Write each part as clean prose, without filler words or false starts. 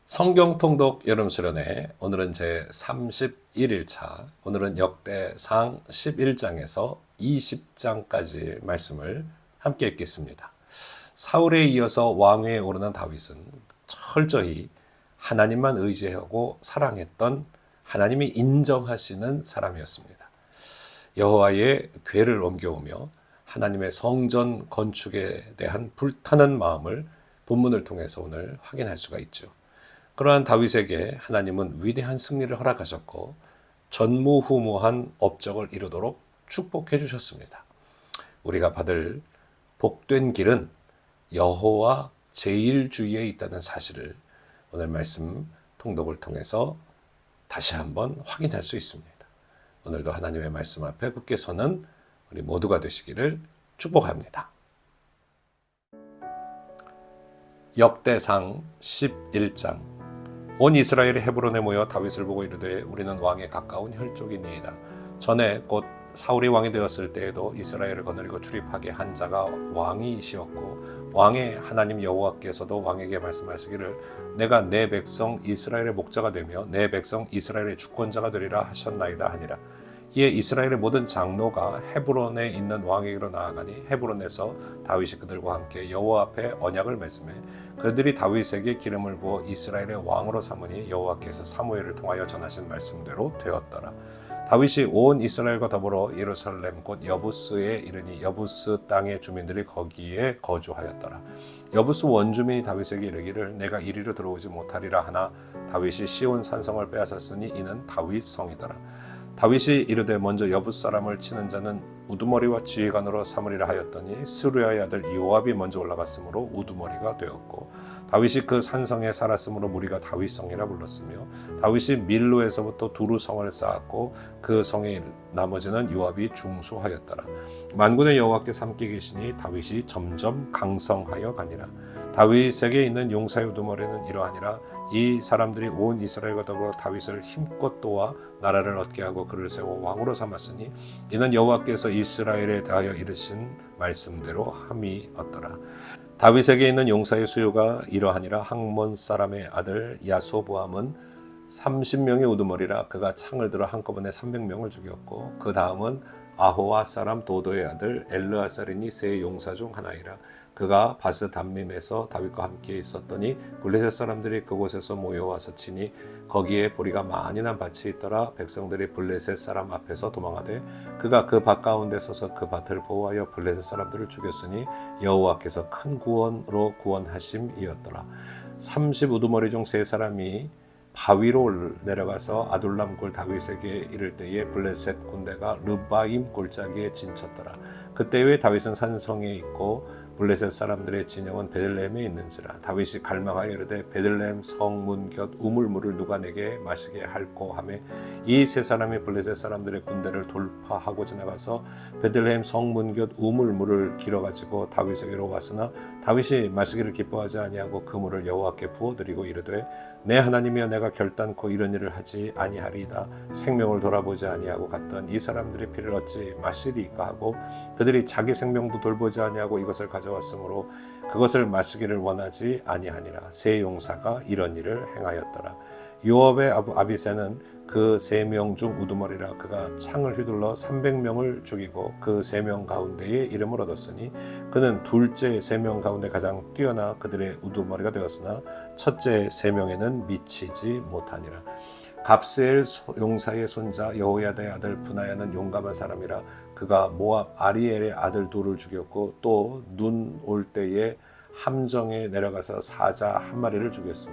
성경 통독 여름 수련회 오늘은 제 31일차, 오늘은 역대상 11장에서 20장까지 말씀을 함께 읽겠습니다. 사울에 이어서 왕위에 오르는 다윗은 철저히 하나님만 의지하고 사랑했던, 하나님이 인정하시는 사람이었습니다. 여호와의 궤를 옮겨오며 하나님의 성전 건축에 대한 불타는 마음을 본문을 통해서 오늘 확인할 수가 있죠. 그러한 다윗에게 하나님은 위대한 승리를 허락하셨고 전무후무한 업적을 이루도록 축복해 주셨습니다. 우리가 받을 복된 길은 여호와 제1주위에 있다는 사실을 오늘 말씀 통독을 통해서 다시 한번 확인할 수 있습니다. 오늘도 하나님의 말씀 앞에 굳게 서는 우리 모두가 되시기를 축복합니다. 역대상 11장. 온 이스라엘이 헤브론에 모여 다윗을 보고 이르되 우리는 왕에 가까운 혈족이니이다. 전에 곧 사울이 왕이 되었을 때에도 이스라엘을 거느리고 출입하게 한 자가 왕이시었고 왕의 하나님 여호와께서도 왕에게 말씀하시기를 내가 내 백성 이스라엘의 목자가 되며 내 백성 이스라엘의 주권자가 되리라 하셨나이다 하니라. 이에 이스라엘의 모든 장로가 헤브론에 있는 왕에게로 나아가니 헤브론에서 다윗이 그들과 함께 여호와 앞에 언약을 맺으며 그들이 다윗에게 기름을 부어 이스라엘의 왕으로 삼으니 여호와께서 사무엘을 통하여 전하신 말씀대로 되었더라. 다윗이 온 이스라엘과 더불어 예루살렘 곧 여부스에 이르니 여부스 땅의 주민들이 거기에 거주하였더라. 여부스 원주민이 다윗에게 이르기를 내가 이리로 들어오지 못하리라 하나 다윗이 시온 산성을 빼앗았으니 이는 다윗 성이더라. 다윗이 이르되 먼저 여부스 사람을 치는 자는 우두머리와 지휘관으로 삼으리라 하였더니 스루야의 아들 요압이 먼저 올라갔으므로 우두머리가 되었고 다윗이 그 산성에 살았으므로 무리가 다윗성이라 불렀으며 다윗이 밀로에서부터 두루 성을 쌓았고 그 성의 나머지는 요압이 중수하였더라. 만군의 여호와께서 함께 계시니 다윗이 점점 강성하여 가니라. 다윗에게 있는 용사의 우두머리는 이러하니라. 이 사람들이 온 이스라엘과 더불어 다윗을 힘껏 도와 나라를 얻게 하고 그를 세워 왕으로 삼았으니 이는 여호와께서 이스라엘에 대하여 이르신 말씀대로 함이었더라. 다윗에게 있는 용사의 수요가 이러하니라. 학몬 사람의 아들 야소보암은 30명의 우두머리라. 그가 창을 들어 한꺼번에 300명을 죽였고 그 다음은 아호와 사람 도도의 아들 엘르아살이니 세 용사 중 하나이라. 그가 바스 담밈에서 다윗과 함께 있었더니 블레셋 사람들이 그곳에서 모여와서 치니 거기에 보리가 많이 난 밭이 있더라. 백성들이 블레셋 사람 앞에서 도망하되 그가 그 밭 가운데 서서 그 밭을 보호하여 블레셋 사람들을 죽였으니 여호와께서 큰 구원으로 구원하심이었더라. 30 우두머리 중 세 사람이 바위로 내려가서 아둘람 굴 다윗에게 이를 때에 블레셋 군대가 르바임 골짜기에 진쳤더라. 그때에 다윗은 산성에 있고 블레셋 사람들의 진영은 베들레헴에 있는지라. 다윗이 갈망하여 이르되 베들레헴 성문 곁 우물물을 누가 내게 마시게 할꼬 하매 이 세 사람이 블레셋 사람들의 군대를 돌파하고 지나가서 베들레헴 성문 곁 우물물을 길어가지고 다윗에게로 왔으나 다윗이 마시기를 기뻐하지 아니하고 그 물을 여호와께 부어드리고 이르되 내 하나님이여 내가 결단코 이런 일을 하지 아니하리이다. 생명을 돌아보지 아니하고 갔던 이 사람들의 피를 어찌 마시리까 하고 그들이 자기 생명도 돌보지 아니하고 이것을 가져왔으므로 그것을 마시기를 원하지 아니하니라. 세 용사가 이런 일을 행하였더라. 요압의 아비새는 그 3명 중 우두머리라. 그가 창을 휘둘러 300명을 죽이고 그 3명 가운데에 이름을 얻었으니 그는 둘째 3명 가운데 가장 뛰어나 그들의 우두머리가 되었으나 첫째 3명에는 미치지 못하니라. 갑스엘 용사의 손자 여호야다의 아들 브나야는 용감한 사람이라. 그가 모압 아리엘의 아들 둘을 죽였고 또 눈 올 때에 함정에 내려가서 사자 한 마리를 죽였으며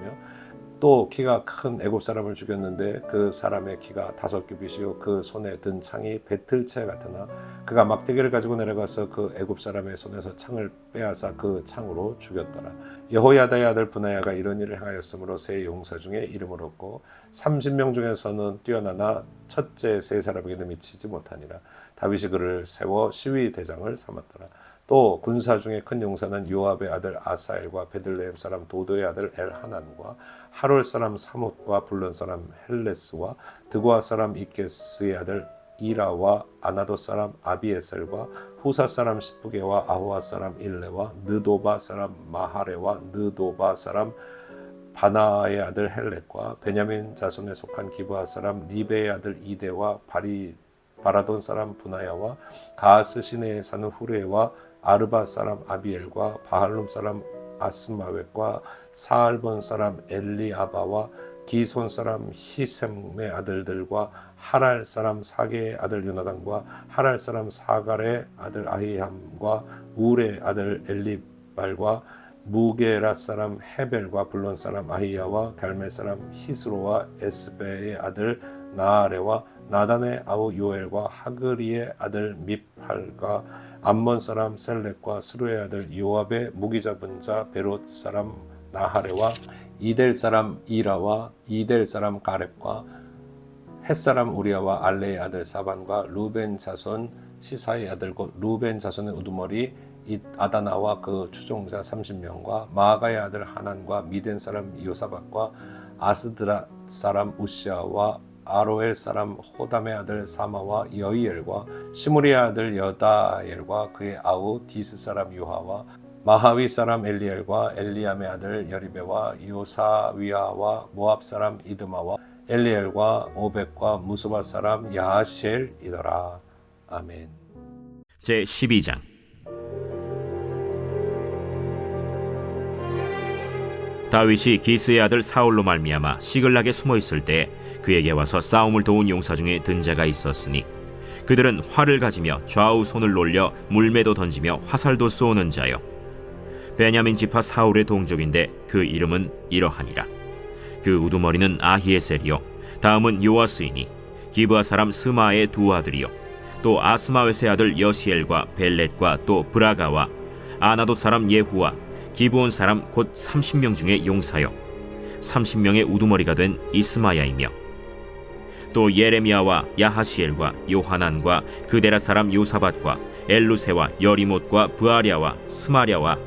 또 키가 큰 애굽 사람을 죽였는데 그 사람의 키가 5규빗이요 그 손에 든 창이 배틀채 같으나 그가 막대기를 가지고 내려가서 그 애굽 사람의 손에서 창을 빼앗아 그 창으로 죽였더라. 여호야다의 아들 브나야가 이런 일을 행하였으므로 세 용사 중에 이름을 얻고 30명 중에서는 뛰어나나 첫째 세 사람에게는 미치지 못하니라. 다윗이 그를 세워 시위 대장을 삼았더라. 또 군사 중에 큰 용사는 요압의 아들 아사엘과 베들레헴 사람 도도의 아들 엘하난과 하롤 사람 사뭇과 블론 사람 헬레스와 드고아 사람 이케스의 아들 이라와 아나도 사람 아비에셀과 후사 사람 시프게와 아호와 사람 일레와 느도바 사람 마하레와 느도바 사람 바나의 아들 헬렉과 베냐민 자손에 속한 기브아 사람 리베의 아들 이데와 바라돈 사람 분하야와 가하스 시내에 사는 후레와 아르바 사람 아비엘과 바할룸 사람 아스마웻과 사알본 사람 엘리아바와 기손 사람 히셈의 아들들과 하랄 사람 사게의 아들 요나단과 하랄 사람 사갈의 아들 아히함과 우레의 아들 엘리발과 무게라 사람 헤벨과 블론 사람 아히야와 갈멜 사람 히스로와 에스베의 아들 나아레와 나단의 아우 요엘과 하그리의 아들 밉할과 암몬 사람 셀렉과 스루의 아들 요압의 무기 잡은 자 베롯 사람 나하레와 이델 사람 이라와 이델 사람 가렙과 헷 사람 우리아와 알레의 아들 사반과 루벤 자손 시사의 아들 곧 루벤 자손의 우두머리 아다나와 그 추종자 30명과 마아가의 아들 하난과 미덴 사람 요사박과 아스드라 사람 우시아와 아로엘 사람 호담의 아들 사마와 여이엘과 시므리의 아들 여다엘과 그의 아우 디스 사람 요하와 마하위 사람 엘리엘과 엘리암의 아들 여리베와 요사위아와 모압 사람 이드마와 엘리엘과 오벡과 무스바 사람 야하시엘이더라. 아멘. 제 12장. 다윗이 기스의 아들 사울로 말미암아 시글락에 숨어 있을 때 그에게 와서 싸움을 도운 용사 중에 든 자가 있었으니 그들은 활을 가지며 좌우 손을 놀려 물매도 던지며 화살도 쏘는 자요 베냐민 지파 사울의 동족인데 그 이름은 이러하니라. 그 우두머리는 아히에셀이요 다음은 요아스이니 기브아 사람 스마의 두 아들이요 또 아스마웻의 아들 여시엘과 벨렛과 또 브라가와 아나도 사람 예후와 기브온 사람 곧 30명 중에 용사요 30명의 우두머리가 된 이스마야이며 또 예레미야와 야하시엘과 요하난과 그데라 사람 요사밧과 엘루세와 여리못과 브아랴와 스마랴와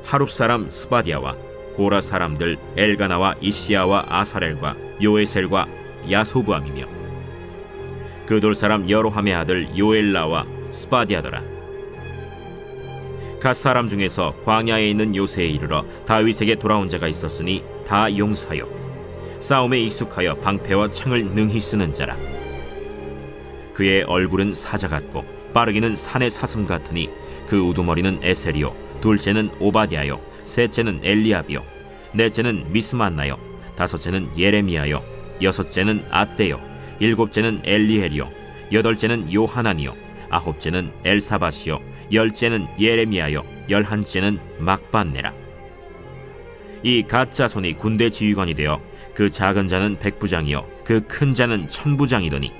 하룹 사람 스바디아와 고라 사람들 엘가나와 이시야와 아사렐과 요에셀과 야소부암이며 그돌 사람 여로함의 아들 요엘라와 스바디아더라. 갓 사람 중에서 광야에 있는 요새에 이르러 다윗에게 돌아온 자가 있었으니 다 용사요 싸움에 익숙하여 방패와 창을 능히 쓰는 자라. 그의 얼굴은 사자 같고 빠르기는 산의 사슴 같으니 그 우두머리는 에셀이요 둘째는 오바댜요 셋째는 엘리압이요 넷째는 미스만나요 다섯째는 예레미야요 여섯째는 앗대요 일곱째는 엘리엘이요 여덟째는 요하난이요 아홉째는 엘사밧이요 열째는 예레미야요 열한째는 막반네라. 이 갓 자손이 군대 지휘관이 되어 그 작은 자는 백부장이요 그 큰 자는 천부장이더니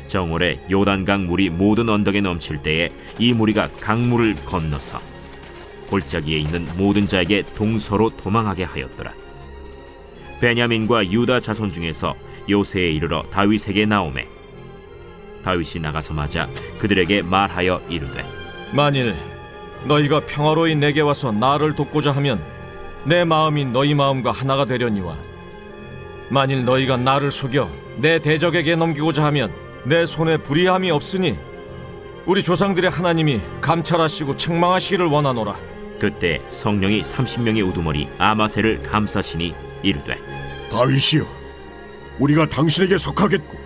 정월에 요단강 물이 모든 언덕에 넘칠 때에 이 무리가 강물을 건너서 골짜기에 있는 모든 자에게 동서로 도망하게 하였더라. 베냐민과 유다 자손 중에서 요새에 이르러 다윗에게 나오매 다윗이 나가서 맞아 그들에게 말하여 이르되 만일 너희가 평화로이 내게 와서 나를 돕고자 하면 내 마음이 너희 마음과 하나가 되려니와 만일 너희가 나를 속여 내 대적에게 넘기고자 하면 내 손에 불의함이 없으니 우리 조상들의 하나님이 감찰하시고 책망하시기를 원하노라. 그때 성령이 30명의 우두머리 아마셀을 감싸시니 이르되 다윗이여 우리가 당신에게 속하겠고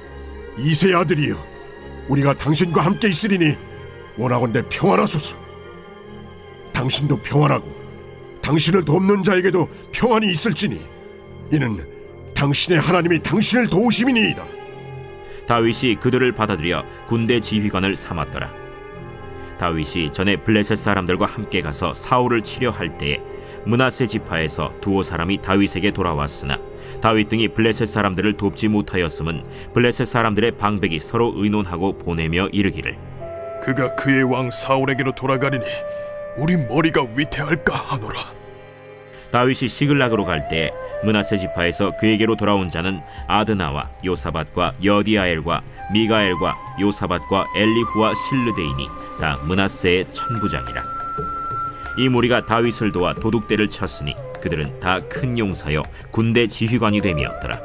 이새의 아들이여 우리가 당신과 함께 있으리니 원하건대 평안하소서. 당신도 평안하고 당신을 돕는 자에게도 평안이 있을지니 이는 당신의 하나님이 당신을 도우심이니이다. 다윗이 그들을 받아들여 군대 지휘관을 삼았더라. 다윗이 전에 블레셋 사람들과 함께 가서 사울을 치려 할 때에 므낫세 지파에서 두어 사람이 다윗에게 돌아왔으나 다윗 등이 블레셋 사람들을 돕지 못하였음은 블레셋 사람들의 방백이 서로 의논하고 보내며 이르기를 그가 그의 왕 사울에게로 돌아가리니 우리 머리가 위태할까 하노라. 다윗이 시글락으로 갈 때 므낫세 지파에서 그에게로 돌아온 자는 아드나와 요사밧과 여디아엘과 미가엘과 요사밧과 엘리후와 실르데이니 다 므낫세의 천부장이라. 이 무리가 다윗을 도와 도둑대를 쳤으니 그들은 다 큰 용사여 군대 지휘관이 됨이었더라.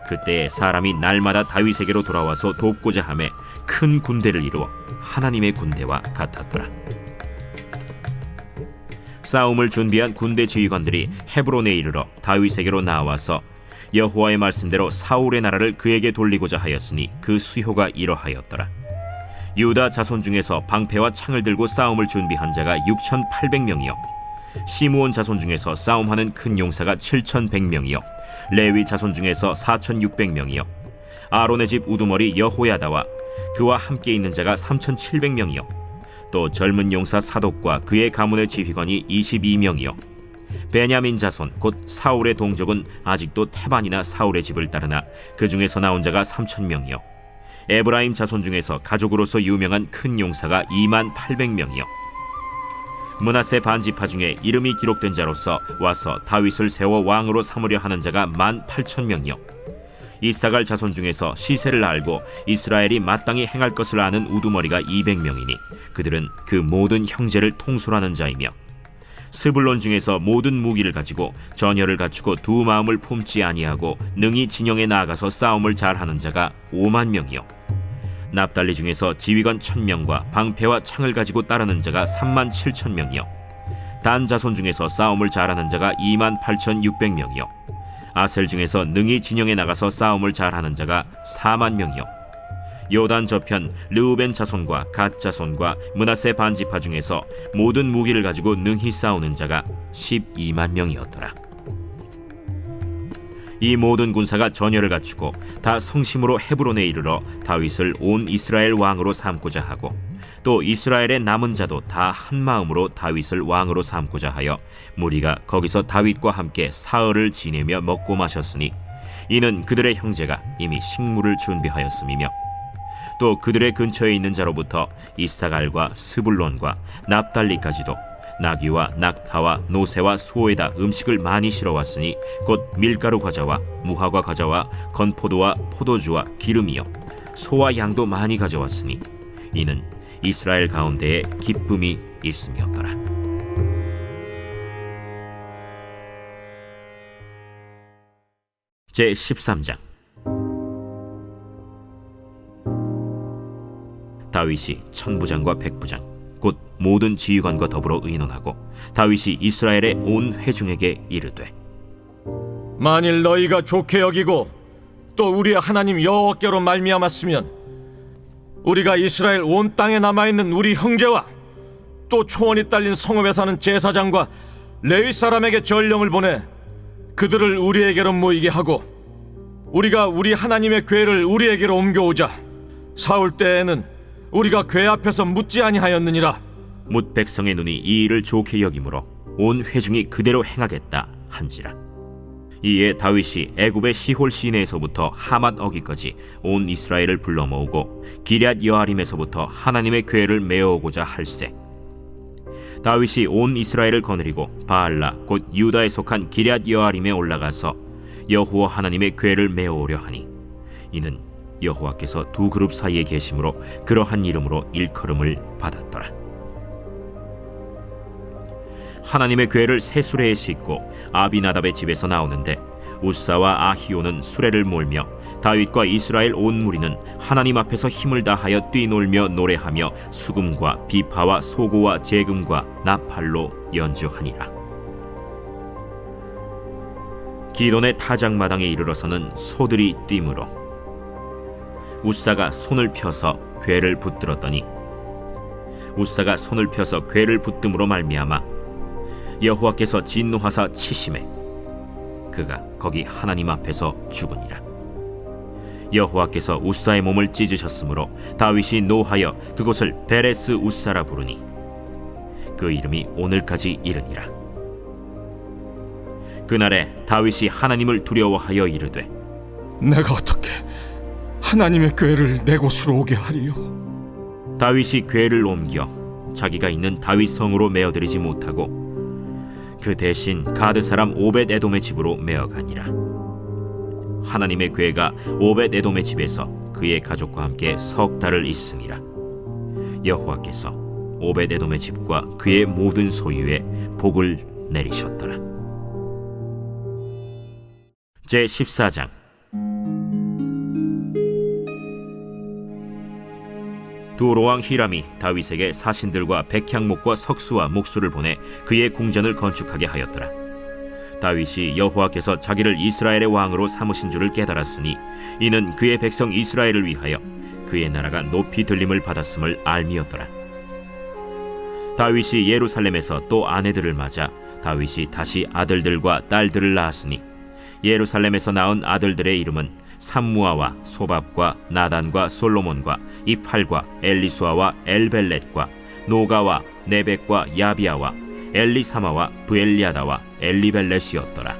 그때 사람이 날마다 다윗에게로 돌아와서 돕고자 하매 큰 군대를 이루어 하나님의 군대와 같았더라. 싸움을 준비한 군대 지휘관들이 헤브론에 이르러 다윗에게로 나와서 여호와의 말씀대로 사울의 나라를 그에게 돌리고자 하였으니 그 수효가 이러하였더라. 유다 자손 중에서 방패와 창을 들고 싸움을 준비한 자가 6,800명이요 시므온 자손 중에서 싸움하는 큰 용사가 7,100명이요 레위 자손 중에서 4,600명이요 아론의 집 우두머리 여호야다와 그와 함께 있는 자가 3,700명이요 또 젊은 용사 사독과 그의 가문의 지휘관이 22명이요 베냐민 자손 곧 사울의 동족은 아직도 태반이나 사울의 집을 따르나 그 중에서 나온 자가 3,000명이요 에브라임 자손 중에서 가족으로서 유명한 큰 용사가 28,000명이요 므낫세 반지파 중에 이름이 기록된 자로서 와서 다윗을 세워 왕으로 삼으려 하는 자가 18,000명이요 이사갈 자손 중에서 시세를 알고 이스라엘이 마땅히 행할 것을 아는 우두머리가 200명이니 그들은 그 모든 형제를 통솔하는 자이며 스불론 중에서 모든 무기를 가지고 전열을 갖추고 두 마음을 품지 아니하고 능히 진영에 나아가서 싸움을 잘하는 자가 50,000명이요 납달리 중에서 지휘관 1,000명과 방패와 창을 가지고 따르는 자가 37,000명이요 단 자손 중에서 싸움을 잘하는 자가 28,600명이요 아셀 중에서 능히 진영에 나가서 싸움을 잘하는 자가 40,000명이요 요단 저편 르우벤 자손과 갓 자손과 므낫세 반지파 중에서 모든 무기를 가지고 능히 싸우는 자가 120,000명이었더라. 이 모든 군사가 전열을 갖추고 다 성심으로 헤브론에 이르러 다윗을 온 이스라엘 왕으로 삼고자 하고 또 이스라엘의 남은 자도 다 한 마음으로 다윗을 왕으로 삼고자 하여 무리가 거기서 다윗과 함께 사흘을 지내며 먹고 마셨으니 이는 그들의 형제가 이미 식물을 준비하였음이며 또 그들의 근처에 있는 자로부터 이사갈과 스불론과 납달리까지도 나귀와 낙타와 노새와 소에다 음식을 많이 실어왔으니 곧 밀가루 과자와 무화과 과자와 건포도와 포도주와 기름이요 소와 양도 많이 가져왔으니 이는 이스라엘 가운데에 기쁨이 있음이었더라. 제 13장. 다윗이 천부장과 백부장 곧 모든 지휘관과 더불어 의논하고 다윗이 이스라엘의 온 회중에게 이르되 만일 너희가 좋게 여기고 또 우리의 하나님 여호와께로 말미암았으면 우리가 이스라엘 온 땅에 남아있는 우리 형제와 또 초원이 딸린 성읍에 사는 제사장과 레위 사람에게 전령을 보내 그들을 우리에게로 모이게 하고 우리가 우리 하나님의 궤를 우리에게로 옮겨오자. 사울 때에는 우리가 궤 앞에서 묻지 아니하였느니라. 뭇 백성의 눈이 이 일을 좋게 여기므로 온 회중이 그대로 행하겠다 한지라. 이에 다윗이 애굽의 시홀 시내에서부터 하맛 어기까지 온 이스라엘을 불러 모으고 기럇 여아림에서부터 하나님의 궤를 메어오고자 할세. 다윗이 온 이스라엘을 거느리고 바알라 곧 유다에 속한 기럇 여아림에 올라가서 여호와 하나님의 궤를 메어오려 하니 이는 여호와께서 두 그룹 사이에 계심으로 그러한 이름으로 일컬음을 받았더라. 하나님의 궤를 새 수레에 싣고 아비나답의 집에서 나오는데 우사와 아히오는 수레를 몰며 다윗과 이스라엘 온 무리는 하나님 앞에서 힘을 다하여 뛰놀며 노래하며 수금과 비파와 소고와 재금과 나팔로 연주하니라. 기돈의 타작마당에 이르러서는 소들이 뛰므로 우사가 손을 펴서 궤를 붙들었더니 우사가 손을 펴서 궤를 붙듦으로 말미암아 여호와께서 진노하사 치심에 그가 거기 하나님 앞에서 죽으니라. 여호와께서 우사의 몸을 찢으셨으므로 다윗이 노하여 그곳을 베레스 우사라 부르니 그 이름이 오늘까지 이르니라. 그날에 다윗이 하나님을 두려워하여 이르되 내가 어떻게 하나님의 궤를 내 곳으로 오게 하리요? 다윗이 궤를 옮겨 자기가 있는 다윗 성으로 메어들이지 못하고 그 대신 가드 사람 오벳 에돔의 집으로 메어가니라. 하나님의 궤가 오벳 에돔의 집에서 그의 가족과 함께 석 달을 있음이라. 여호와께서 오벳 에돔의 집과 그의 모든 소유에 복을 내리셨더라. 제 14장. 두로왕 히람이 다윗에게 사신들과 백향목과 석수와 목수를 보내 그의 궁전을 건축하게 하였더라. 다윗이 여호와께서 자기를 이스라엘의 왕으로 삼으신 줄을 깨달았으니 이는 그의 백성 이스라엘을 위하여 그의 나라가 높이 들림을 받았음을 알미였더라. 다윗이 예루살렘에서 또 아내들을 맞아 다윗이 다시 아들들과 딸들을 낳았으니 예루살렘에서 낳은 아들들의 이름은 삼무아와 소밥과 나단과 솔로몬과 이팔과 엘리수아와 엘벨렛과 노가와 네벡과 야비아와 엘리사마와 브엘리아다와 엘리벨렛이었더라.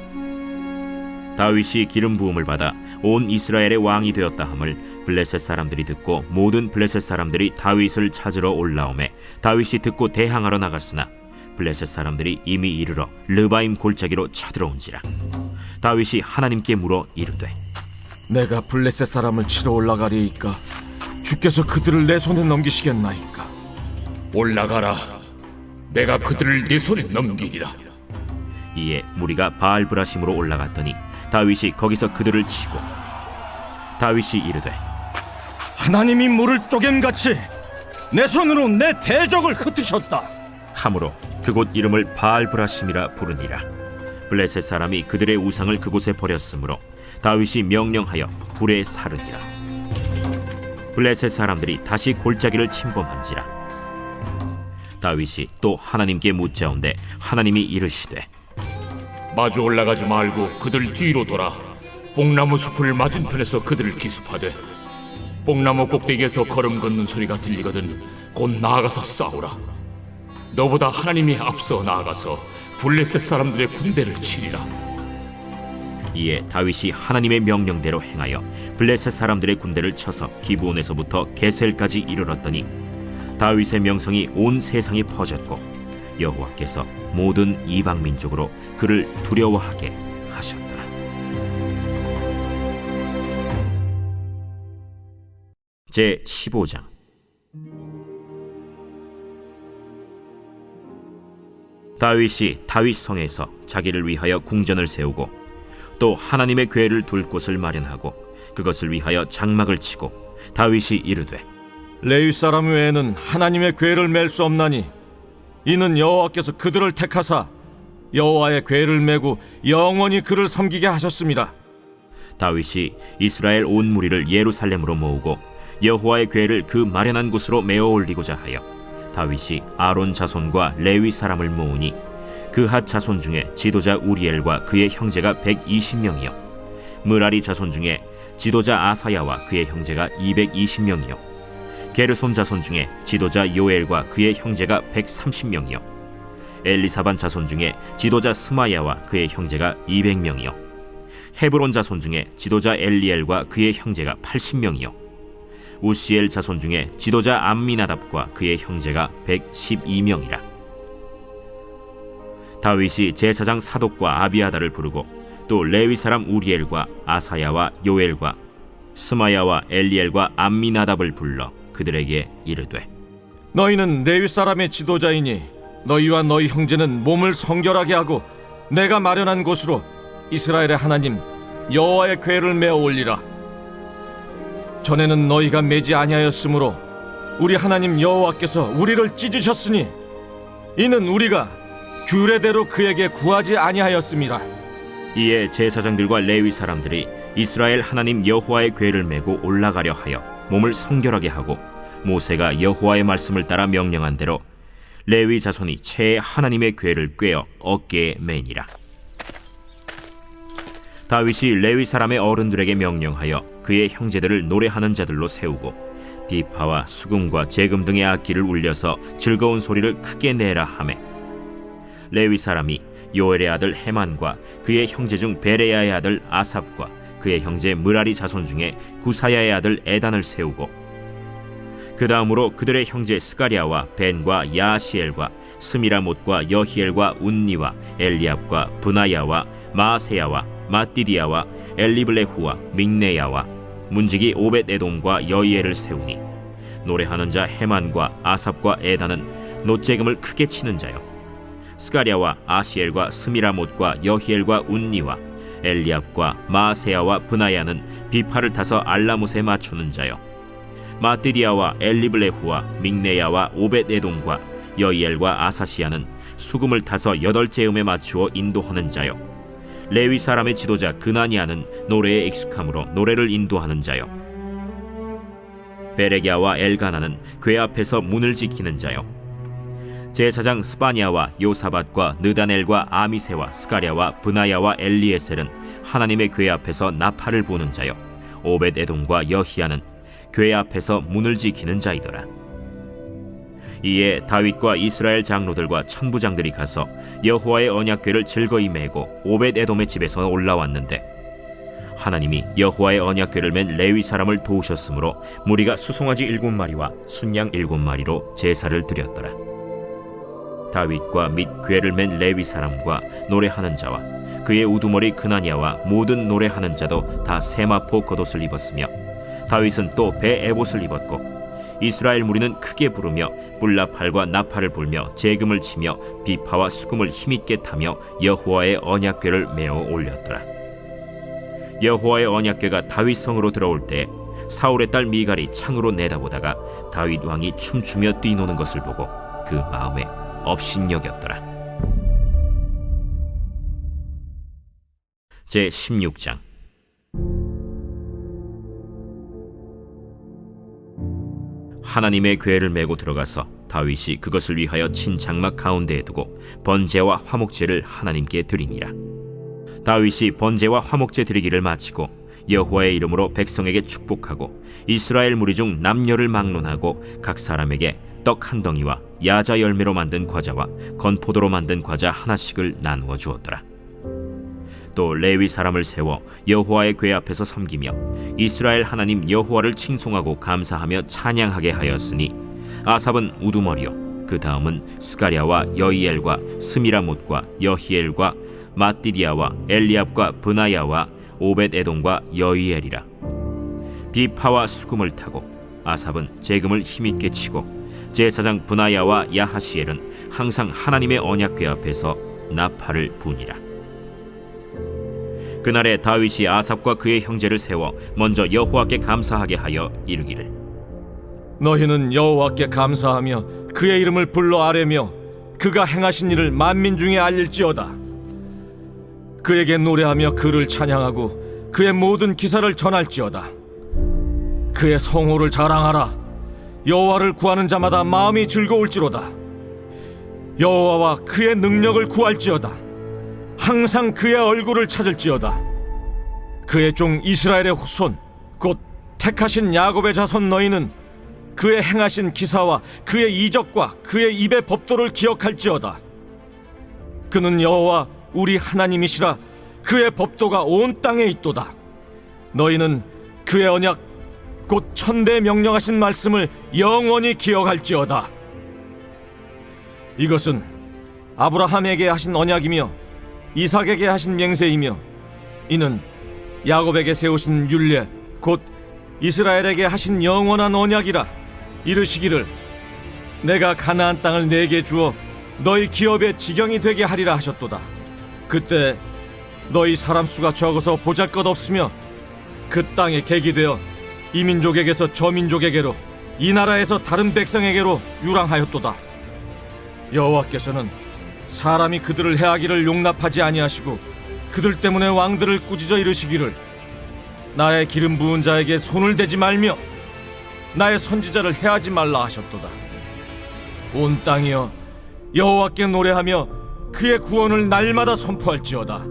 다윗이 기름 부음을 받아 온 이스라엘의 왕이 되었다 함을 블레셋 사람들이 듣고 모든 블레셋 사람들이 다윗을 찾으러 올라오매 다윗이 듣고 대항하러 나갔으나 블레셋 사람들이 이미 이르러 르바임 골짜기로 쳐들어온지라. 다윗이 하나님께 물어 이르되 내가 블레셋 사람을 치러 올라가리이까 주께서 그들을 내 손에 넘기시겠나이까? 올라가라. 내가 그들을 네 손에 넘기리라. 이에 무리가 바알브라심으로 올라갔더니 다윗이 거기서 그들을 치고 다윗이 이르되 하나님이 물을 쪼갬같이 내 손으로 내 대적을 흩으셨다. 함으로 그곳 이름을 바알브라심이라 부르니라. 블레셋 사람이 그들의 우상을 그곳에 버렸으므로 다윗이 명령하여 불에 사르니라. 블레셋 사람들이 다시 골짜기를 침범한지라. 다윗이 또 하나님께 묻자온데 하나님이 이르시되 마주 올라가지 말고 그들 뒤로 돌아 뽕나무 숲을 맞은편에서 그들을 기습하되 뽕나무 꼭대기에서 걸음 걷는 소리가 들리거든 곧 나아가서 싸우라. 너보다 하나님이 앞서 나아가서 블레셋 사람들의 군대를 치리라. 이에 다윗이 하나님의 명령대로 행하여 블레셋 사람들의 군대를 쳐서 기브온에서부터 게셀까지 이르렀더니 다윗의 명성이 온 세상에 퍼졌고 여호와께서 모든 이방 민족으로 그를 두려워하게 하셨더라. 제 15장. 다윗이 다윗 성에서 자기를 위하여 궁전을 세우고 또 하나님의 궤를 둘 곳을 마련하고 그것을 위하여 장막을 치고 다윗이 이르되 레위 사람 외에는 하나님의 궤를 맬 수 없나니 이는 여호와께서 그들을 택하사 여호와의 궤를 메고 영원히 그를 섬기게 하셨습니다. 다윗이 이스라엘 온 무리를 예루살렘으로 모으고 여호와의 궤를 그 마련한 곳으로 메어 올리고자 하여 다윗이 아론 자손과 레위 사람을 모으니 그핫 자손 중에 지도자 우리엘과 그의 형제가 120명이요 므라리 자손 중에 지도자 아사야와 그의 형제가 220명이요 게르손 자손 중에 지도자 요엘과 그의 형제가 130명이요 엘리사반 자손 중에 지도자 스마야와 그의 형제가 200명이요 헤브론 자손 중에 지도자 엘리엘과 그의 형제가 80명이요 우시엘 자손 중에 지도자 암미나답과 그의 형제가 112명이라. 다윗이 제사장 사독과 아비아다를 부르고 또 레위 사람 우리엘과 아사야와 요엘과 스마야와 엘리엘과 암미나답을 불러 그들에게 이르되 너희는 레위 사람의 지도자이니 너희와 너희 형제는 몸을 성결하게 하고 내가 마련한 곳으로 이스라엘의 하나님 여호와의 궤를 메어 올리라. 전에는 너희가 매지 아니하였으므로 우리 하나님 여호와께서 우리를 찢으셨으니 이는 우리가 규례대로 그에게 구하지 아니하였습니다. 이에 제사장들과 레위 사람들이 이스라엘 하나님 여호와의 궤를 메고 올라가려 하여 몸을 성결하게 하고 모세가 여호와의 말씀을 따라 명령한 대로 레위 자손이 채 하나님의 궤를 꿰어 어깨에 매니라. 다윗이 레위 사람의 어른들에게 명령하여 그의 형제들을 노래하는 자들로 세우고 비파와 수금과 재금 등의 악기를 울려서 즐거운 소리를 크게 내라 하매 레위 사람이 요엘의 아들 헤만과 그의 형제 중 베레야의 아들 아삽과 그의 형제 므라리 자손 중에 구사야의 아들 에단을 세우고 그 다음으로 그들의 형제 스가랴와 벤과 야시엘과 스미라못과 여히엘과 운니와 엘리압과 브나야와 마세야와 마띠디야와 엘리블레후와 믹네야와 문지기 오벳에돔과 여이엘을 세우니 노래하는 자 헤만과 아삽과 에단은 노재금을 크게 치는 자요 스가랴와 아시엘과 스미라못과 여히엘과 운니와 엘리압과 마세야와 브나야는 비파를 타서 알라못에 맞추는 자요 마띠디아와 엘리블레후와 믹네야와 오벳에돔과 여이엘과 아사시아는 수금을 타서 8째음에 맞추어 인도하는 자요. 레위 사람의 지도자 그나니아는 노래에 익숙함으로 노래를 인도하는 자요. 베레기야와 엘가나는 궤 앞에서 문을 지키는 자요. 제사장 스바냐와 요사밧과 느다넬과 아미세와 스가랴와 브나야와 엘리에셀은 하나님의 궤 앞에서 나팔을 부는 자요. 오벳에돔과 여히야는 궤 앞에서 문을 지키는 자이더라. 이에 다윗과 이스라엘 장로들과 천부장들이 가서 여호와의 언약궤를 즐거이 메고 오벳에돔의 집에서 올라왔는데 하나님이 여호와의 언약궤를 맨 레위 사람을 도우셨으므로 무리가 수송아지 7마리와 순양 7마리로 제사를 드렸더라. 다윗과 및 궤를 맨 레위 사람과 노래하는 자와 그의 우두머리 그나니아와 모든 노래하는 자도 다 세마포 겉옷을 입었으며 다윗은 또 배 에봇을 입었고 이스라엘 무리는 크게 부르며 뿔나팔과 나팔을 불며 재금을 치며 비파와 수금을 힘있게 타며 여호와의 언약궤를 메어 올렸더라. 여호와의 언약궤가 다윗 성으로 들어올 때 사울의 딸 미갈이 창으로 내다보다가 다윗 왕이 춤추며 뛰노는 것을 보고 그 마음에 업신여겼더라. 제 16장. 하나님의 궤를 메고 들어가서 다윗이 그것을 위하여 친 장막 가운데에 두고 번제와 화목제를 하나님께 드리니라. 다윗이 번제와 화목제 드리기를 마치고 여호와의 이름으로 백성에게 축복하고 이스라엘 무리 중 남녀를 막론하고 각 사람에게 떡 한 덩이와 야자 열매로 만든 과자와 건포도로 만든 과자 하나씩을 나누어 주었더라. 또 레위 사람을 세워 여호와의 궤 앞에서 섬기며 이스라엘 하나님 여호와를 칭송하고 감사하며 찬양하게 하였으니 아삽은 우두머리요 그 다음은 스가랴와 여이엘과 스미라못과 여히엘과 마띠디아와 엘리압과 브나야와 오벳에돔과 여이엘이라. 비파와 수금을 타고 아삽은 재금을 힘있게 치고 제사장 브나야와 야하시엘은 항상 하나님의 언약궤 앞에서 나팔을 부니라. 그날에 다윗이 아삽과 그의 형제를 세워 먼저 여호와께 감사하게 하여 이르기를 너희는 여호와께 감사하며 그의 이름을 불러 아뢰며 그가 행하신 일을 만민 중에 알릴지어다. 그에게 노래하며 그를 찬양하고 그의 모든 기사를 전할지어다. 그의 성호를 자랑하라. 여호와를 구하는 자마다 마음이 즐거울지로다. 여호와와 그의 능력을 구할지어다. 항상 그의 얼굴을 찾을지어다. 그의 종 이스라엘의 후손 곧 택하신 야곱의 자손 너희는 그의 행하신 기사와 그의 이적과 그의 입의 법도를 기억할지어다. 그는 여호와 우리 하나님이시라. 그의 법도가 온 땅에 있도다. 너희는 그의 언약 곧 천대 명령하신 말씀을 영원히 기억할지어다. 이것은 아브라함에게 하신 언약이며 이삭에게 하신 맹세이며 이는 야곱에게 세우신 율례 곧 이스라엘에게 하신 영원한 언약이라. 이르시기를 내가 가나안 땅을 내게 주어 너희 기업의 지경이 되게 하리라 하셨도다. 그때 너희 사람 수가 적어서 보잘것없으며 그 땅에 객이 되어 이 민족에게서 저 민족에게로 이 나라에서 다른 백성에게로 유랑하였도다. 여호와께서는 사람이 그들을 해하기를 용납하지 아니하시고 그들 때문에 왕들을 꾸짖어 이르시기를 나의 기름 부은 자에게 손을 대지 말며 나의 선지자를 해하지 말라 하셨도다. 온 땅이여 여호와께 노래하며 그의 구원을 날마다 선포할지어다.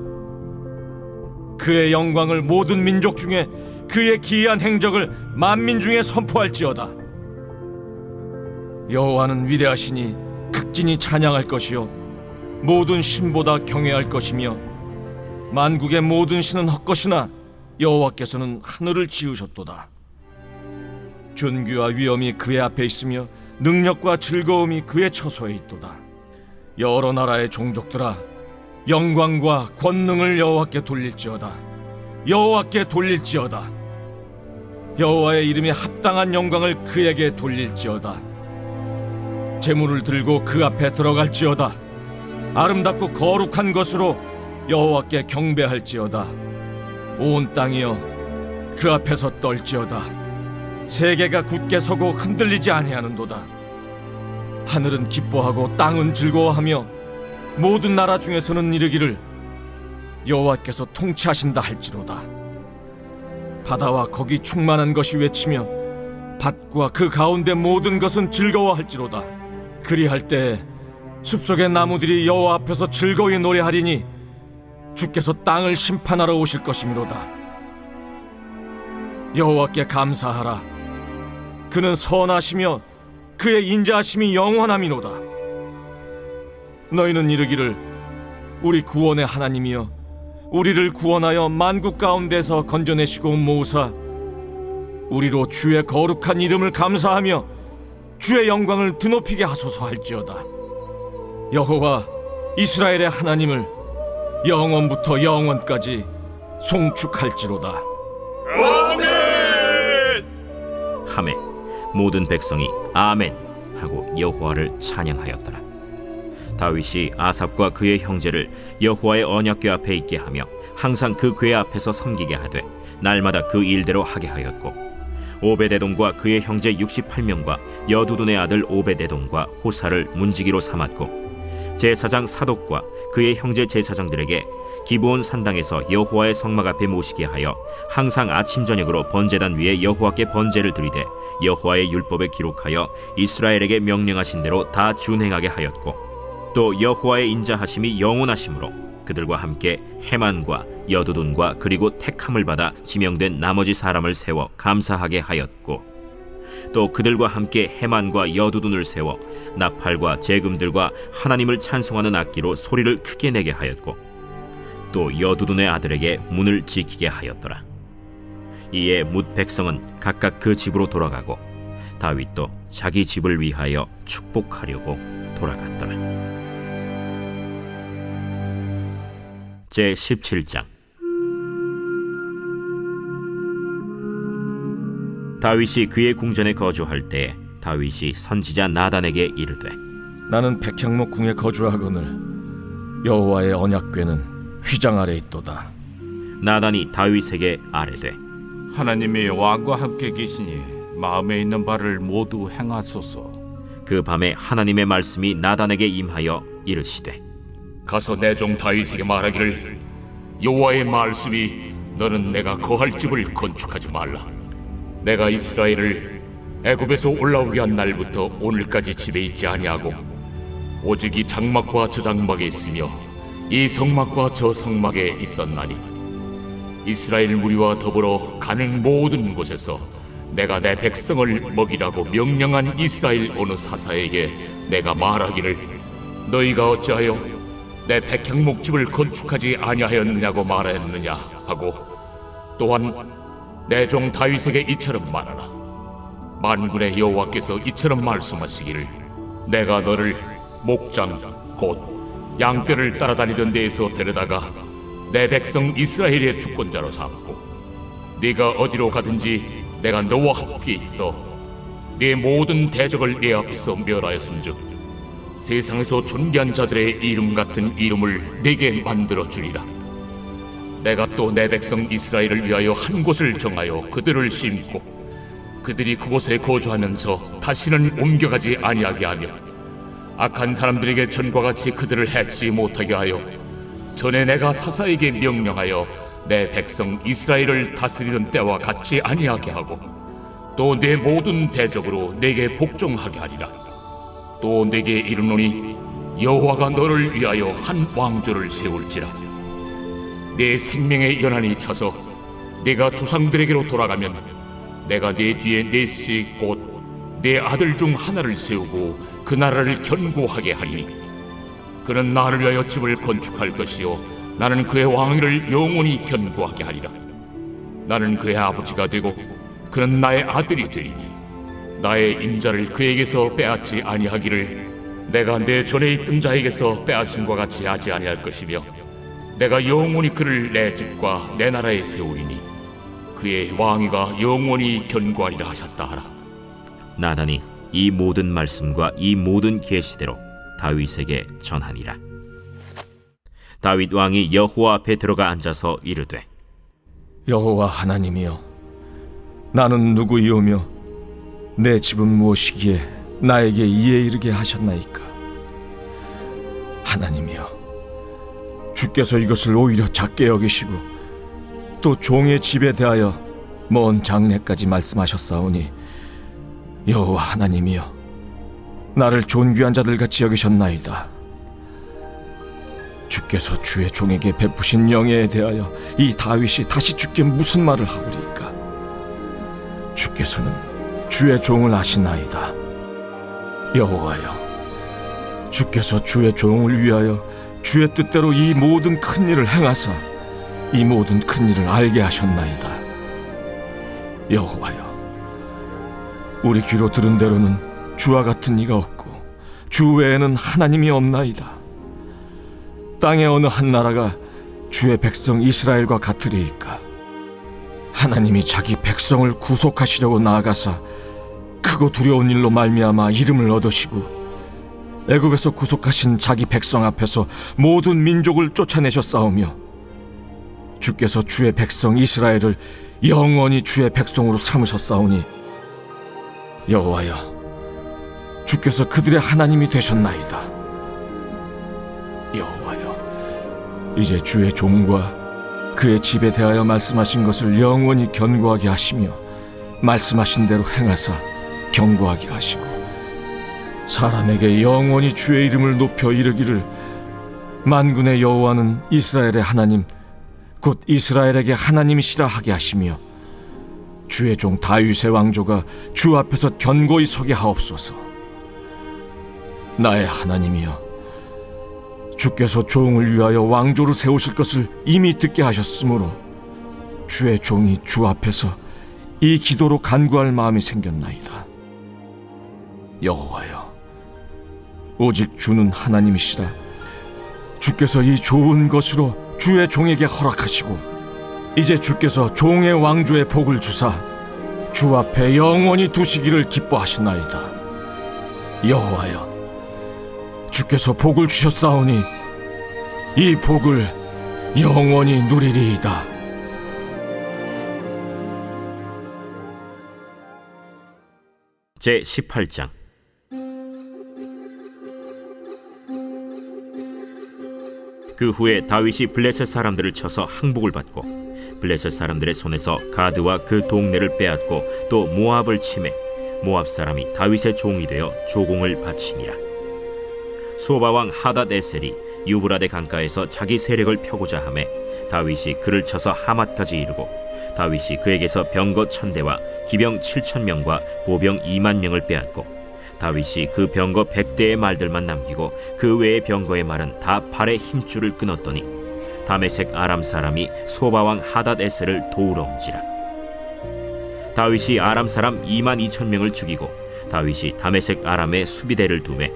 그의 영광을 모든 민족 중에 그의 기이한 행적을 만민 중에 선포할지어다. 여호와는 위대하시니 극진히 찬양할 것이요 모든 신보다 경외할 것이며 만국의 모든 신은 헛것이나 여호와께서는 하늘을 지으셨도다. 존귀와 위엄이 그의 앞에 있으며 능력과 즐거움이 그의 처소에 있도다. 여러 나라의 종족들아 영광과 권능을 여호와께 돌릴지어다. 여호와께 돌릴지어다. 여호와의 이름에 합당한 영광을 그에게 돌릴지어다. 제물을 들고 그 앞에 들어갈지어다. 아름답고 거룩한 것으로 여호와께 경배할지어다. 온 땅이여 그 앞에서 떨지어다. 세계가 굳게 서고 흔들리지 아니하는도다. 하늘은 기뻐하고 땅은 즐거워하며 모든 나라 중에서는 이르기를 여호와께서 통치하신다 할지로다. 바다와 거기 충만한 것이 외치며 밭과 그 가운데 모든 것은 즐거워할지로다. 그리할 때 숲속의 나무들이 여호와 앞에서 즐거이 노래하리니 주께서 땅을 심판하러 오실 것이미로다. 여호와께 감사하라. 그는 선하시며 그의 인자하심이 영원함이로다. 너희는 이르기를 우리 구원의 하나님이여 우리를 구원하여 만국 가운데서 건져내시고 모으사 우리로 주의 거룩한 이름을 감사하며 주의 영광을 드높이게 하소서 할지어다. 여호와 이스라엘의 하나님을 영원부터 영원까지 송축할지로다. 하매 모든 백성이 아멘 하고 여호와를 찬양하였더라. 다윗이 아삽과 그의 형제를 여호와의 언약궤 앞에 있게 하며 항상 그 궤 앞에서 섬기게 하되 날마다 그 일대로 하게 하였고 오베데돔과 그의 형제 68명과 여두둔의 아들 오베데돔과 호사를 문지기로 삼았고 제사장 사독과 그의 형제 제사장들에게 기브온 산당에서 여호와의 성막 앞에 모시게 하여 항상 아침 저녁으로 번제단 위에 여호와께 번제를 드리되 여호와의 율법에 기록하여 이스라엘에게 명령하신 대로 다 준행하게 하였고 또 여호와의 인자하심이 영원하심으로 그들과 함께 헤만과 여두둔과 그리고 택함을 받아 지명된 나머지 사람을 세워 감사하게 하였고 또 그들과 함께 헤만과 여두둔을 세워 나팔과 제금들과 하나님을 찬송하는 악기로 소리를 크게 내게 하였고 또 여두둔의 아들에게 문을 지키게 하였더라. 이에 뭇 백성은 각각 그 집으로 돌아가고 다윗도 자기 집을 위하여 축복하려고 돌아갔더라. 제 17장. 다윗이 그의 궁전에 거주할 때 다윗이 선지자 나단에게 이르되 나는 백향목 궁에 거주하거늘 여호와의 언약궤는 휘장 아래 있도다. 나단이 다윗에게 아뢰되 하나님이 왕과 함께 계시니 마음에 있는 바를 모두 행하소서. 그 밤에 하나님의 말씀이 나단에게 임하여 이르시되 가서 내 종 다윗에게 말하기를 여호와의 말씀이 너는 내가 거할 집을 건축하지 말라. 내가 이스라엘을 애굽에서 올라오게 한 날부터 오늘까지 집에 있지 아니하고 오직 이 장막과 저 장막에 있으며 이 성막과 저 성막에 있었나니 이스라엘 무리와 더불어 가는 모든 곳에서 내가 내 백성을 먹이라고 명령한 이스라엘 어느 사사에게 내가 말하기를 너희가 어찌하여 내 백향목집을 건축하지 아니하였느냐고 말하였느냐 하고 또한 내 종 다윗에게 이처럼 말하라. 만군의 여호와께서 이처럼 말씀하시기를 내가 너를 목장 곧 양떼를 따라다니던 데에서 데려다가 내 백성 이스라엘의 주권자로 삼고 네가 어디로 가든지 내가 너와 함께 있어 네 모든 대적을 내 앞에서 멸하였은즉 세상에서 존귀한 자들의 이름 같은 이름을 내게 만들어 주리라. 내가 또 내 백성 이스라엘을 위하여 한 곳을 정하여 그들을 심고 그들이 그곳에 거주하면서 다시는 옮겨가지 아니하게 하며 악한 사람들에게 전과 같이 그들을 해치지 못하게 하여 전에 내가 사사에게 명령하여 내 백성 이스라엘을 다스리던 때와 같이 아니하게 하고 또 내 모든 대적으로 내게 복종하게 하리라. 또 내게 이르노니 여호와가 너를 위하여 한 왕조를 세울지라. 내 생명의 연한이 차서 내가 조상들에게로 돌아가면 내가 내 뒤에 넷씩 곧 내 아들 중 하나를 세우고 그 나라를 견고하게 하리니 그는 나를 위하여 집을 건축할 것이요 나는 그의 왕위를 영원히 견고하게 하리라. 나는 그의 아버지가 되고 그는 나의 아들이 되리니 나의 인자를 그에게서 빼앗지 아니하기를 내가 내 전에 있던 자에게서 빼앗음과 같이 하지 아니할 것이며 내가 영원히 그를 내 집과 내 나라에 세우리니 그의 왕위가 영원히 견고하리라 하셨다 하라. 나단이 이 모든 말씀과 이 모든 계시대로 다윗에게 전하니라. 다윗 왕이 여호와 앞에 들어가 앉아서 이르되 여호와 하나님이여 나는 누구이오며 내 집은 무엇이기에 나에게 이에 이르게 하셨나이까? 하나님이여, 주께서 이것을 오히려 작게 여기시고 또 종의 집에 대하여 먼 장래까지 말씀하셨사오니 여호와 하나님이여, 나를 존귀한 자들 같이 여기셨나이다. 주께서 주의 종에게 베푸신 영예에 대하여 이 다윗이 다시 주께 무슨 말을 하오리까? 주께서는 주의 종을 아시나이다. 여호와여, 주께서 주의 종을 위하여 주의 뜻대로 이 모든 큰 일을 행하사 이 모든 큰 일을 알게 하셨나이다. 여호와여, 우리 귀로 들은 대로는 주와 같은 이가 없고 주 외에는 하나님이 없나이다. 땅의 어느 한 나라가 주의 백성 이스라엘과 같으리이까? 하나님이 자기 백성을 구속하시려고 나아가사 크고 두려운 일로 말미암아 이름을 얻으시고 애굽에서 구속하신 자기 백성 앞에서 모든 민족을 쫓아내셨사오며 주께서 주의 백성 이스라엘을 영원히 주의 백성으로 삼으셨사오니 여호와여, 주께서 그들의 하나님이 되셨나이다. 여호와여, 이제 주의 종과 그의 집에 대하여 말씀하신 것을 영원히 견고하게 하시며 말씀하신 대로 행하사 견고하게 하시고 사람에게 영원히 주의 이름을 높여 이르기를 만군의 여호와는 이스라엘의 하나님 곧 이스라엘에게 하나님이시라 하게 하시며 주의 종 다윗의 왕조가 주 앞에서 견고히 서게 하옵소서. 나의 하나님이여, 주께서 종을 위하여 왕조를 세우실 것을 이미 듣게 하셨으므로 주의 종이 주 앞에서 이 기도로 간구할 마음이 생겼나이다. 여호와여, 오직 주는 하나님이시라. 주께서 이 좋은 것으로 주의 종에게 허락하시고 이제 주께서 종의 왕조의 복을 주사 주 앞에 영원히 두시기를 기뻐하시나이다. 여호와여, 주께서 복을 주셨사오니 이 복을 영원히 누리리이다. 제 18장. 그 후에 다윗이 블레셋 사람들을 쳐서 항복을 받고 블레셋 사람들의 손에서 가드와 그 동네를 빼앗고 또 모압을 치매 모압 사람이 다윗의 종이 되어 조공을 바치니라. 소바 왕 하닷 에셀이 유브라데 강가에서 자기 세력을 펴고자 하매 다윗이 그를 쳐서 하맛까지 이르고 다윗이 그에게서 병거 1000대와 기병 7000명과 보병 20000명을 빼앗고 다윗이 그 병거 100대의 말들만 남기고 그 외의 병거의 말은 다 팔의 힘줄을 끊었더니 다메섹 아람 사람이 소바 왕 하닷 에셀을 도우러 온지라. 다윗이 아람 사람 22000명을 죽이고 다윗이 다메섹 아람의 수비대를 두매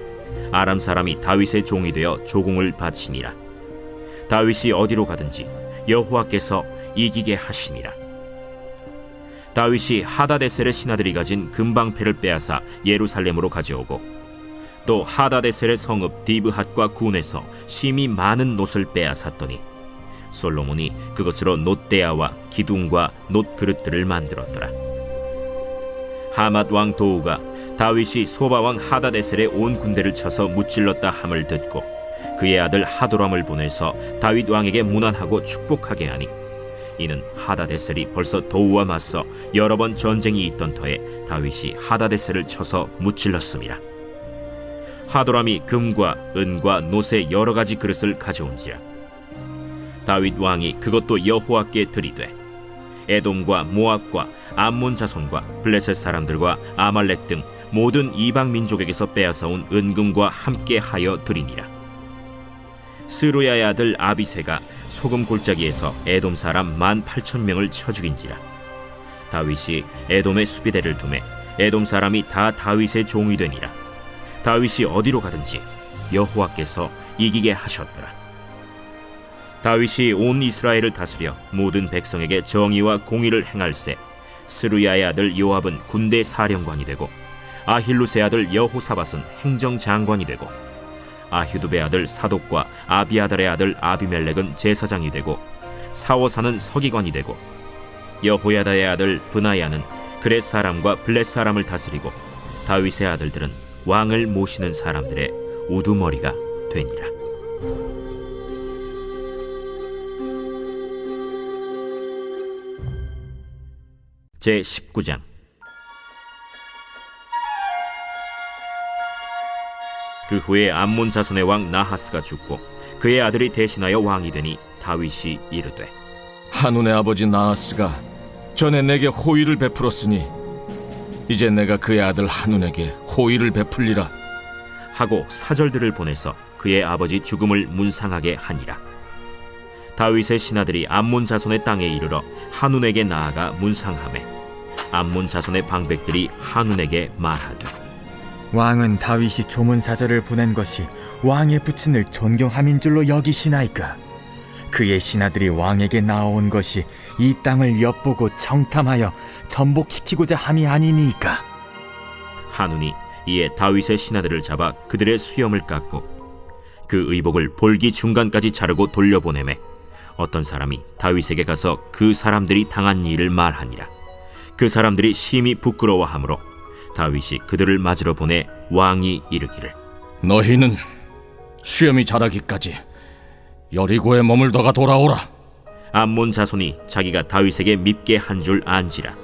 아람 사람이 다윗의 종이 되어 조공을 바치니라. 다윗이 어디로 가든지 여호와께서 이기게 하시니라. 다윗이 하다데셀의 신하들이 가진 금방패를 빼앗아 예루살렘으로 가져오고 또 하다데셀의 성읍 디브핫과 군에서 심히 많은 놋을 빼앗았더니 솔로몬이 그것으로 놋대야와 기둥과 놋그릇들을 만들었더라. 하맛 왕 도우가 다윗이 소바 왕 하다데셀의 온 군대를 쳐서 무찔렀다 함을 듣고 그의 아들 하도람을 보내서 다윗 왕에게 문안하고 축복하게 하니 이는 하다데셀이 벌써 도우와 맞서 여러 번 전쟁이 있던 터에 다윗이 하다데셀을 쳐서 무찔렀음이라. 하도람이 금과 은과 놋의 여러 가지 그릇을 가져온지라. 다윗 왕이 그것도 여호와께 드리되 에돔과 모압과 암몬 자손과 블레셋 사람들과 아말렉 등 모든 이방 민족에게서 빼앗아온 은금과 함께 하여 드리니라. 스루야의 아들 아비새가 소금 골짜기에서 에돔 사람 18,000명을 쳐 죽인지라. 다윗이 에돔의 수비대를 두매 에돔 사람이 다 다윗의 종이 되니라. 다윗이 어디로 가든지 여호와께서 이기게 하셨더라. 다윗이 온 이스라엘을 다스려 모든 백성에게 정의와 공의를 행할세 스루야의 아들 요압은 군대 사령관이 되고 아힐루스의 아들 여호사밧은 행정장관이 되고 아휴두베의 아들 사독과 아비아달의 아들 아비멜렉은 제사장이 되고 사오사는 서기관이 되고 여호야다의 아들 브나야는 그렛 사람과 블렛 사람을 다스리고 다윗의 아들들은 왕을 모시는 사람들의 우두머리가 되니라. 제 19장. 그 후에 암몬 자손의 왕 나하스가 죽고 그의 아들이 대신하여 왕이 되니 다윗이 이르되, 한운의 아버지 나하스가 전에 내게 호의를 베풀었으니 이제 내가 그의 아들 한운에게 호의를 베풀리라 하고 사절들을 보내서 그의 아버지 죽음을 문상하게 하니라. 다윗의 신하들이 암몬 자손의 땅에 이르러 한운에게 나아가 문상하매 암몬 자손의 방백들이 한운에게 말하되, 왕은 다윗이 조문 사절을 보낸 것이 왕의 부친을 존경함인 줄로 여기시나이까? 그의 신하들이 왕에게 나아온 것이 이 땅을 엿보고 청탐하여 전복시키고자 함이 아니니까. 한운이 이에 다윗의 신하들을 잡아 그들의 수염을 깎고 그 의복을 볼기 중간까지 자르고 돌려보내매 어떤 사람이 다윗에게 가서 그 사람들이 당한 일을 말하니라. 그 사람들이 심히 부끄러워하므로 다윗이 그들을 맞으러 보내 왕이 이르기를, 너희는 수염이 자라기까지 여리고에 머물다가 돌아오라. 암몬 자손이 자기가 다윗에게 밉게 한 줄 안지라.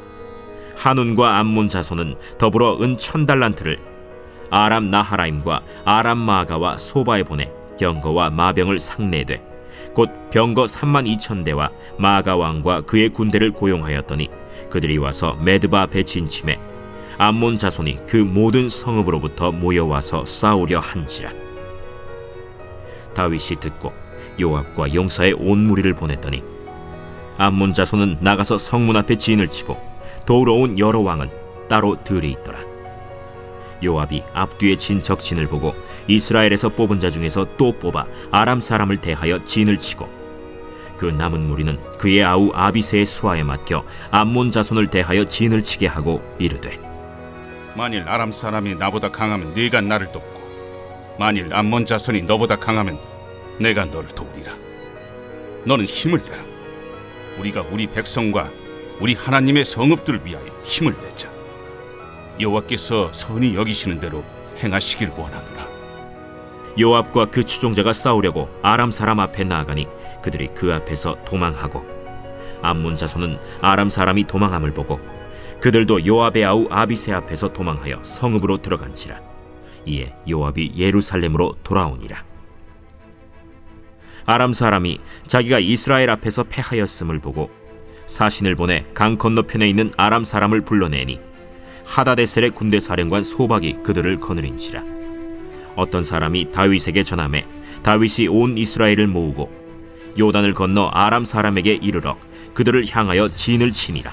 한운과 암몬 자손은 더불어 은 1000달란트를 아람 나하라임과 아람 마가와 소바에 보내 병거와 마병을 상례되 곧 병거 32,000대와 마가 왕과 그의 군대를 고용하였더니 그들이 와서 메드바 앞에 진침해 암몬 자손이 그 모든 성읍으로부터 모여와서 싸우려 한지라. 다윗이 듣고 요압과 용사의 온 무리를 보냈더니 암몬 자손은 나가서 성문 앞에 진을 치고 도우러 온 여러 왕은 따로 들이 있더라. 요압이 앞뒤에 진 적진을 보고 이스라엘에서 뽑은 자 중에서 또 뽑아 아람 사람을 대하여 진을 치고 그 남은 무리는 그의 아우 아비새의 수하에 맡겨 암몬 자손을 대하여 진을 치게 하고 이르되, 만일 아람 사람이 나보다 강하면 네가 나를 돕고 만일 암몬 자손이 너보다 강하면 내가 너를 돕리라. 너는 힘을 내라. 우리가 우리 백성과 우리 하나님의 성읍들을 위하여 힘을 내자. 여호와께서 선히 여기시는 대로 행하시길 원하노라. 요압과 그 추종자가 싸우려고 아람 사람 앞에 나아가니 그들이 그 앞에서 도망하고 암몬 자손은 아람 사람이 도망함을 보고 그들도 요압의 아우 아비새 앞에서 도망하여 성읍으로 들어간지라. 이에 요압이 예루살렘으로 돌아오니라. 아람 사람이 자기가 이스라엘 앞에서 패하였음을 보고 사신을 보내 강 건너편에 있는 아람 사람을 불러내니 하다데셀의 군대 사령관 소박이 그들을 거느린지라. 어떤 사람이 다윗에게 전하매 다윗이 온 이스라엘을 모으고 요단을 건너 아람 사람에게 이르러 그들을 향하여 진을 치니라.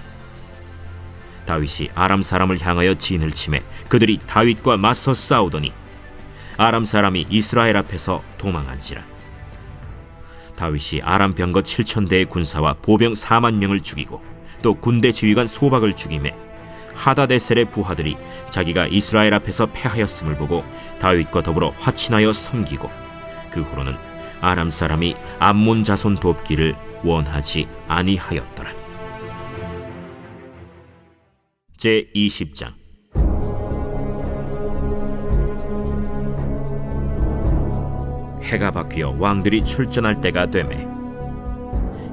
다윗이 아람 사람을 향하여 진을 치매 그들이 다윗과 맞서 싸우더니 아람 사람이 이스라엘 앞에서 도망한지라. 다윗이 아람 병거 7,000대의 군사와 보병 4만 명을 죽이고 또 군대 지휘관 소박을 죽이매 하다데셀의 부하들이 자기가 이스라엘 앞에서 패하였음을 보고 다윗과 더불어 화친하여 섬기고 그 후로는 아람 사람이 암몬 자손 돕기를 원하지 아니하였더라. 제 20장. 해가 바뀌어 왕들이 출전할 때가 되매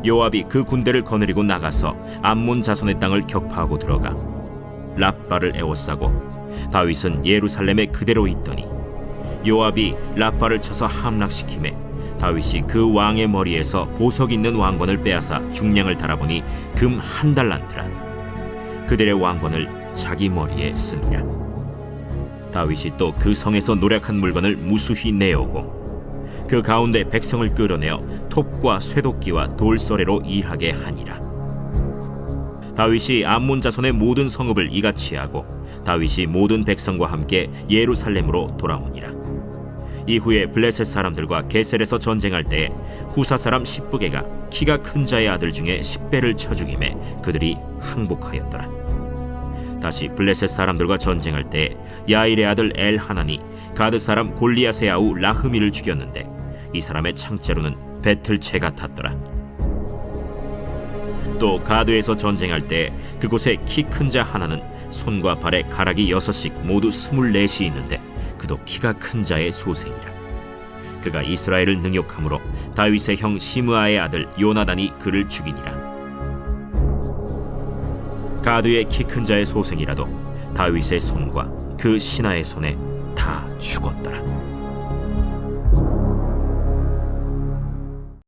요압이 그 군대를 거느리고 나가서 암몬 자손의 땅을 격파하고 들어가 랍바를 에워싸고 다윗은 예루살렘에 그대로 있더니 요압이 랍바를 쳐서 함락시키매 다윗이 그 왕의 머리에서 보석 있는 왕관을 빼앗아 중량을 달아보니 금 1달란트라. 그들의 왕관을 자기 머리에 쓰니라. 다윗이 또 그 성에서 노략한 물건을 무수히 내어오고 그 가운데 백성을 끌어내어 톱과 쇠도끼와 돌서래로 일하게 하니라. 다윗이 암몬 자손의 모든 성읍을 이같이 하고 다윗이 모든 백성과 함께 예루살렘으로 돌아오니라. 이후에 블레셋 사람들과 게셀에서 전쟁할 때에 후사 사람 십부게가 키가 큰 자의 아들 중에 10배를 쳐 죽이매 그들이 항복하였더라. 다시 블레셋 사람들과 전쟁할 때에 야일의 아들 엘하난이 가드 사람 골리앗의 아우 라흐미를 죽였는데 이 사람의 창자루는 배틀채 같았더라. 또 가드에서 전쟁할 때 그곳에 키 큰 자 하나는 손과 발에 가락이 6씩 모두 24이 있는데 그도 키가 큰 자의 소생이라. 그가 이스라엘을 능욕함으로 다윗의 형 시므아의 아들 요나단이 그를 죽이니라. 가드의 키 큰 자의 소생이라도 다윗의 손과 그 신하의 손에 다 죽었더라.